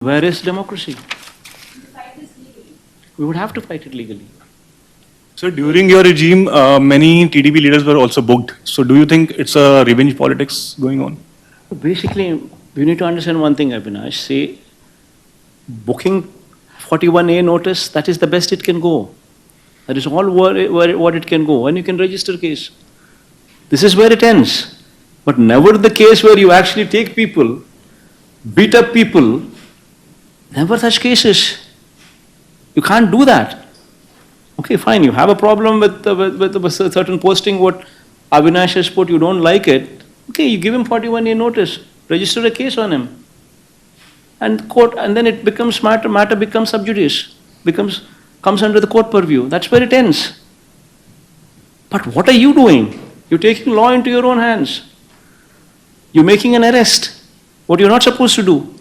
Where is democracy? We would have to fight it legally. So during your regime, many TDP leaders were also booked. So do you think it's a revenge politics going on? Basically, we need to understand one thing, Avinash. Say, booking 41A notice, that is the best it can go. That is all what it can go. And you can register a case. This is where it ends. But never the case where you actually take people, beat up people, never such cases. You can't do that. Okay, fine, you have a problem with a certain posting what Avinash has put, you don't like it. Okay, you give him 41A notice, register a case on him. And court, and then it becomes matter becomes sub judice, comes under the court purview. That's where it ends. But what are you doing? You're taking law into your own hands. You're making an arrest, what you're not supposed to do.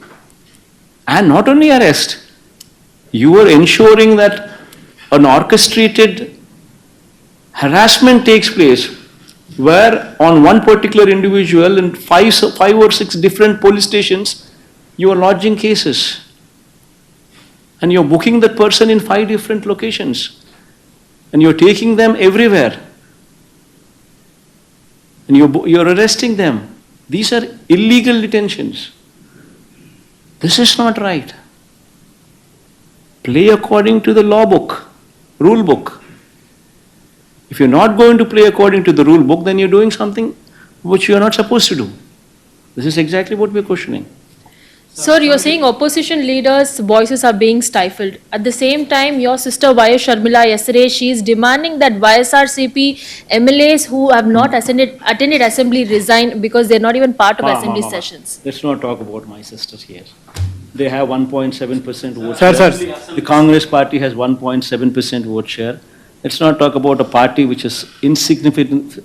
And not only arrest, you are ensuring that an orchestrated harassment takes place where on one particular individual in five or six different police stations, you are lodging cases. And you're booking that person in 5 different locations. And you're taking them everywhere. And you're arresting them. These are illegal detentions. This is not right. Play according to the law book, rule book. If you're not going to play according to the rule book, then you're doing something which you're not supposed to do. This is exactly what we're questioning. Sir, you're saying opposition leaders' voices are being stifled. At the same time, your sister Y.S. Sharmila yesterday, she is demanding that YSRCP MLAs who have not attended assembly resign because they're not even part of assembly sessions. Let's not talk about my sisters here. They have 1.7% vote Sir, share. sir. The Congress party has 1.7% vote share. Let's not talk about a party which is insignificant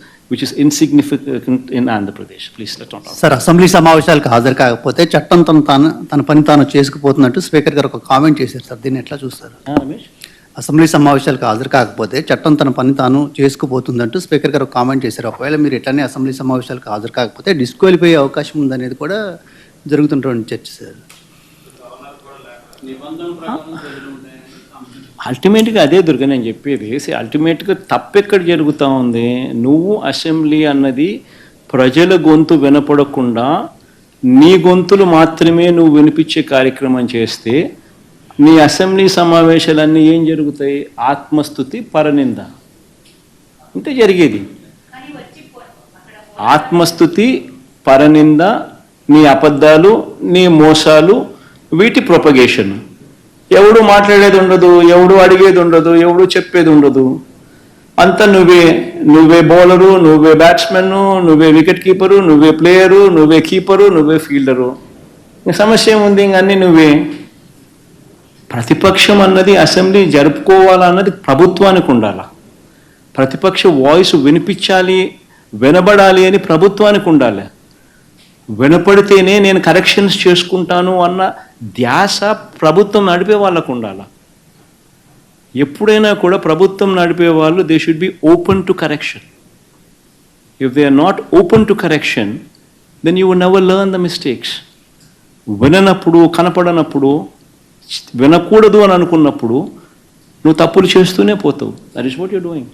in Andhra Pradesh. Please, let's not talk. Sir assembly సమావేశాలకు హాజరు కాకపోతే చట్టం తన పని తాను చేసుకుపోతున్నట్టు speaker గారు ఒక comment చేశారు సార్, దీన్ని ఎట్లా చూస్తారు? Ramesh? అసెంబ్లీ సమావేశాలకు హాజరు కాకపోతే చట్టం తన పని తాను చేసుకుపోతుందంటూ స్పీకర్ గారు కామెంట్ చేశారు. ఒకవేళ మీరు ఎట్లానే అసెంబ్లీ సమావేశాలకు హాజరు కాకపోతే డిస్క్వాలిఫై అయ్యే అవకాశం ఉందనేది కూడా జరుగుతున్నటువంటి చర్చ సార్. అల్టిమేట్గా అదే దుర్గా నేను చెప్పేది. అల్టిమేట్గా తప్పెక్కడ జరుగుతూ ఉంది, నువ్వు అసెంబ్లీ అన్నది ప్రజల గొంతు వినపడకుండా నీ గొంతులు మాత్రమే నువ్వు వినిపించే కార్యక్రమం చేస్తే నీ అసెంబ్లీ సమావేశాలన్నీ ఏం జరుగుతాయి? ఆత్మస్తుతి, పరనింద, ఇంతే జరిగేది. ఆత్మస్తుతి, పరనింద, నీ అబద్ధాలు, నీ మోసాలు, వీటి ప్రొపగేషన్. ఎవడు మాట్లాడేది ఉండదు, ఎవడు అడిగేది ఉండదు, ఎవడు చెప్పేది ఉండదు. అంతా నువ్వే బౌలరు, నువ్వే బ్యాట్స్మెన్, నువ్వే వికెట్ కీపరు, నువ్వే ప్లేయరు, నువ్వే కీపరు, నువ్వే ఫీల్డరు. సమస్య ఏముంది? ఇంక అన్నీ నువ్వే. ప్రతిపక్షం అన్నది అసెంబ్లీ జరుపుకోవాలన్నది ప్రభుత్వానికి ఉండాలి. ప్రతిపక్ష వాయిస్ వినిపించాలి, వినబడాలి అని ప్రభుత్వానికి ఉండాలి. వినపడితేనే నేను కరెక్షన్స్ చేసుకుంటాను అన్న ధ్యాస ప్రభుత్వం నడిపే వాళ్ళకు ఉండాలి. ఎప్పుడైనా కూడా ప్రభుత్వం నడిపే వాళ్ళు they should be open to correction. If they are not open to correction then you would never learn the mistakes. విననప్పుడు, కనపడనప్పుడు, వినకూడదు అని అనుకున్నప్పుడు నువ్వు తప్పులు చేస్తూనే పోతావు. That is what you're doing.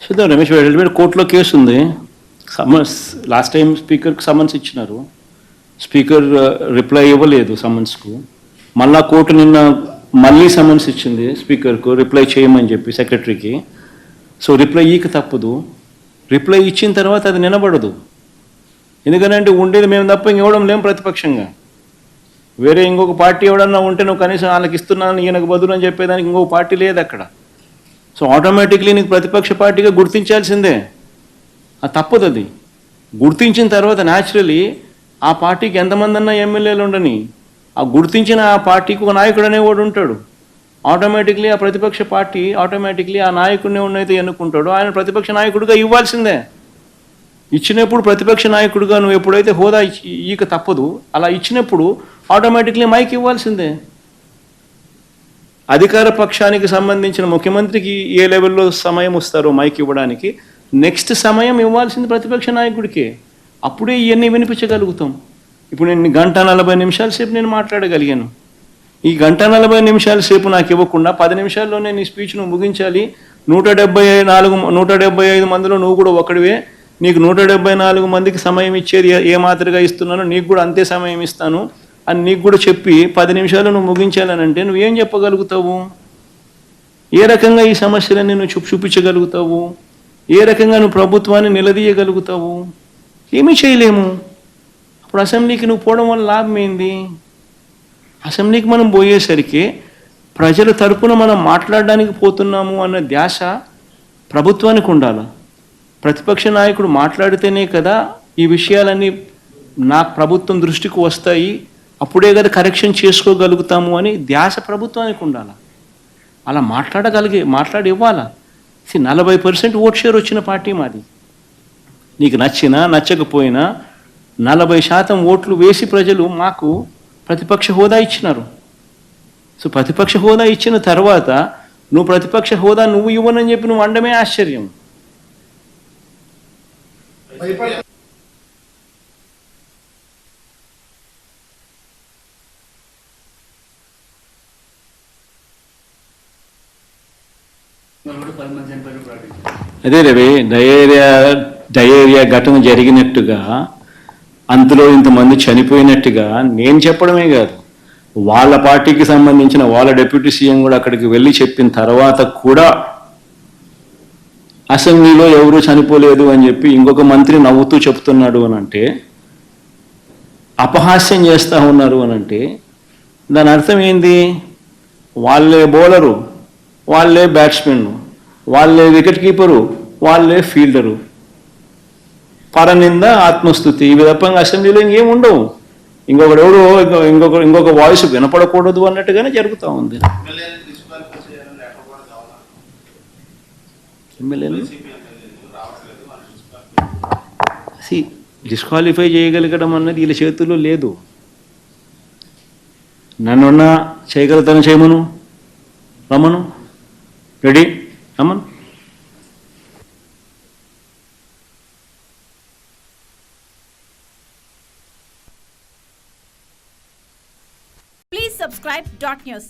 చూద్దాం రమేష్, కోర్టులో కేసు ఉంది. సమన్స్ లాస్ట్ టైం స్పీకర్కి సమన్స్ ఇచ్చినారు, స్పీకర్ రిప్లై ఇవ్వలేదు సమన్స్కు. మళ్ళా కోర్టు నిన్న మళ్ళీ సమన్స్ ఇచ్చింది స్పీకర్కు రిప్లై చేయమని చెప్పి సెక్రటరీకి. సో రిప్లై ఈక తప్పదు. రిప్లై ఇచ్చిన తర్వాత అది నిలబడదు. ఎందుకంటే ఉండేది మేము తప్ప ఇంకెవడం లేం ప్రతిపక్షంగా. వేరే ఇంకొక పార్టీ ఎవడన్నా ఉంటే నువ్వు కనీసం వాళ్ళకి ఇస్తున్నాను ఈయనకు బదులు అని చెప్పేదానికి ఇంకొక పార్టీ లేదు అక్కడ. సో ఆటోమేటిక్లీ నీకు ప్రతిపక్ష పార్టీగా గుర్తించాల్సిందే. అది తప్పదు. అది గుర్తించిన తర్వాత న్యాచురలీ ఆ పార్టీకి ఎంతమంది అన్నా ఎమ్మెల్యేలు ఉండని, ఆ గుర్తించిన ఆ పార్టీకి ఒక నాయకుడు అనేవాడు ఉంటాడు. ఆటోమేటిక్లీ ఆ ప్రతిపక్ష పార్టీ ఆటోమేటిక్లీ ఆ నాయకుడిని ఉన్నైతే ఎన్నుకుంటాడు, ఆయన ప్రతిపక్ష నాయకుడిగా ఇవ్వాల్సిందే. ఇచ్చినప్పుడు ప్రతిపక్ష నాయకుడిగా నువ్వు ఎప్పుడైతే హోదా ఈక తప్పదు, అలా ఇచ్చినప్పుడు ఆటోమేటిక్లీ మైక్ ఇవ్వాల్సిందే. అధికార పక్షానికి సంబంధించిన ముఖ్యమంత్రికి ఏ లెవెల్లో సమయం వస్తారో మైక్ ఇవ్వడానికి, నెక్స్ట్ సమయం ఇవ్వాల్సింది ప్రతిపక్ష నాయకుడికే. అప్పుడే ఇవన్నీ వినిపించగలుగుతాం. ఇప్పుడు నేను 1:40 సేపు నేను మాట్లాడగలిగాను. ఈ 1:40 సేపు నాకు ఇవ్వకుండా 10 నిమిషాల్లోనే నీ స్పీచ్ నువ్వు ముగించాలి. 175 మందిలో నువ్వు కూడా ఒకడివే. నీకు 174 మందికి సమయం ఇచ్చేది ఏ మాదిరిగా ఇస్తున్నానో నీకు కూడా అంతే సమయం ఇస్తాను అని నీకు కూడా చెప్పి 10 నిమిషాలు నువ్వు ముగించాలని అంటే నువ్వేం చెప్పగలుగుతావు? ఏ రకంగా ఈ సమస్యలన్నీ నువ్వు చూపించగలుగుతావు? ఏ రకంగా నువ్వు ప్రభుత్వాన్ని నిలదీయగలుగుతావు? ఏమీ చేయలేము. అప్పుడు అసెంబ్లీకి నువ్వు పోవడం వల్ల లాభం ఏంది? అసెంబ్లీకి మనం పోయేసరికి ప్రజల తరపున మనం మాట్లాడడానికి పోతున్నాము అన్న ధ్యాస ప్రభుత్వానికి ఉండాలి. ప్రతిపక్ష నాయకుడు మాట్లాడితేనే కదా ఈ విషయాలన్నీ ప్రభుత్వం దృష్టికి వస్తాయి, అప్పుడే కదా కరెక్షన్ చేసుకోగలుగుతాము అని ధ్యాస ప్రభుత్వానికి ఉండాలి. అలా మాట్లాడి ఇవ్వాలా. 40% ఓట్ షేర్ వచ్చిన పార్టీ మాది. నీకు నచ్చినా నచ్చకపోయినా 40% ఓట్లు వేసి ప్రజలు మాకు ప్రతిపక్ష హోదా ఇచ్చినారు. సో ప్రతిపక్ష హోదా ఇచ్చిన తర్వాత నువ్వు ప్రతిపక్ష హోదా నువ్వు ఇవ్వనని చెప్పి నువ్వు అండమే ఆశ్చర్యం. అదే రవి, డయేరియా ఘటన జరిగినట్టుగా అందులో ఇంతమంది చనిపోయినట్టుగా నేను చెప్పడమే కాదు, వాళ్ళ పార్టీకి సంబంధించిన వాళ్ళ డిప్యూటీ సీఎం కూడా అక్కడికి వెళ్ళి చెప్పిన తర్వాత కూడా అసెంబ్లీలో ఎవరూ చనిపోలేదు అని చెప్పి ఇంకొక మంత్రి నవ్వుతూ చెప్తున్నాడు అని అంటే, అపహాస్యం చేస్తూ ఉన్నారు అని అంటే దాని అర్థం ఏంది? వాళ్ళే బౌలరు, వాళ్ళే బ్యాట్స్మెన్, వాళ్ళే వికెట్ కీపరు, వాళ్ళే ఫీల్డరు. పరనింద ఆత్మస్థుతి ఇవి తప్ప అసెంబ్లీలో ఇంకేం ఉండవు. ఇంకొక వాయిస్ వినపడకూడదు అన్నట్టుగానే జరుగుతూ ఉంది. డిస్క్వాలిఫై చేయగలగడం అన్నది వీళ్ళ చేతుల్లో లేదు. నన్నున్నా చేయగలుగుతాను, చేయమను, రమ్మను, రెడీ, రమ్మను. Please subscribe Dot News.